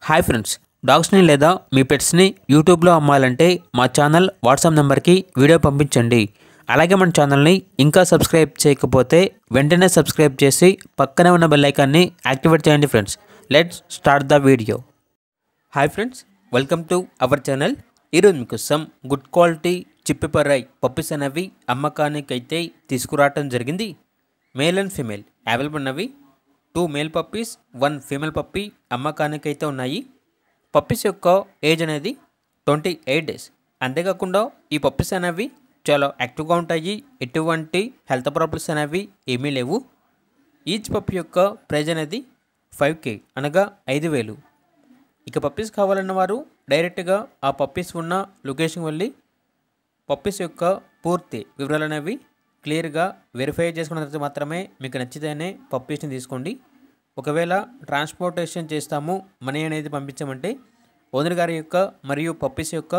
Hi friends, డాగ్స్ని లేదా మీ పెట్స్ని యూట్యూబ్లో అమ్మాలంటే మా ఛానల్ వాట్సాప్ నెంబర్కి వీడియో పంపించండి. అలాగే మన ఛానల్ని ఇంకా సబ్స్క్రైబ్ చేయకపోతే వెంటనే సబ్స్క్రైబ్ చేసి పక్కనే ఉన్న బెల్ ఐకాన్ని యాక్టివేట్ చేయండి. Friends, let's start the video. Hi friends, welcome to our channel. ఈరోజు మీకోసం గుడ్ క్వాలిటీ చిప్పిపర్రాయ్ పప్పీస్ అనేవి అమ్మకానికి అయితే తీసుకురావటం జరిగింది. మేల్ అండ్ ఫీమేల్ అవైలబుల్ ఉన్నవి. 2 మేల్ పప్పీస్ 1 ఫీమేల్ పప్పీ అమ్మకానికి అయితే ఉన్నాయి. పప్పీస్ యొక్క ఏజ్ అనేది 28 డేస్. అంతేకాకుండా ఈ పప్పీస్ అనేవి చాలా యాక్టివ్గా ఉంటాయి. ఎటువంటి హెల్త్ ప్రాబ్లమ్స్ అనేవి ఏమీ లేవు. ఈచ్ పప్పీ యొక్క ప్రైజ్ అనేది 5K అనగా 5,000. ఇక పప్పీస్ కావాలన్న వారు డైరెక్ట్గా ఆ పప్పీస్ ఉన్న లొకేషన్కి వెళ్ళి పప్పీస్ యొక్క పూర్తి వివరాలు అనేవి క్లియర్గా వెరిఫై చేసుకున్న తర్వాత మాత్రమే మీకు నచ్చితేనే పప్పీస్ని తీసుకోండి. ఒకవేళ ట్రాన్స్పోర్టేషన్ చేస్తాము, మనీ అనేది పంపించామంటే ఓనర్ గారి యొక్క మరియు పప్పీస్ యొక్క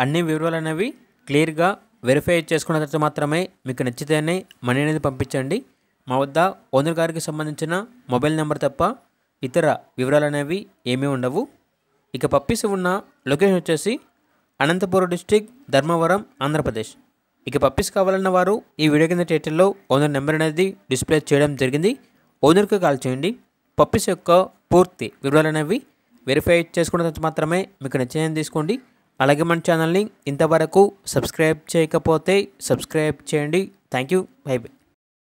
అన్ని వివరాలు అనేవి క్లియర్గా వెరిఫై చేసుకున్న తర్వాత మాత్రమే మీకు నచ్చితేనే మనీ అనేది పంపించండి. మా వద్ద ఓనర్ గారికి సంబంధించిన మొబైల్ నెంబర్ తప్ప ఇతర వివరాలు అనేవి ఏమీ ఉండవు. ఇక పప్పీస్ ఉన్న లొకేషన్ వచ్చేసి అనంతపురం డిస్టిక్, ధర్మవరం, ఆంధ్రప్రదేశ్. ఇక పప్పీస్ కావాలన్న వారు ఈ వీడియో కింద టైటిల్లో ఓనర్ నెంబర్ అనేది డిస్ప్లే చేయడం జరిగింది. ఓనర్కి కాల్ చేయండి. పప్పీస్ యొక్క పూర్తి వివరాలు అనేవి వెరిఫై చేసుకున్న తర్వాత మాత్రమే మీకు నచ్చిందని తీసుకోండి. అలాగే మన ఛానల్ని ఇంతవరకు సబ్స్క్రైబ్ చేయకపోతే సబ్స్క్రైబ్ చేయండి. Thank you. By by.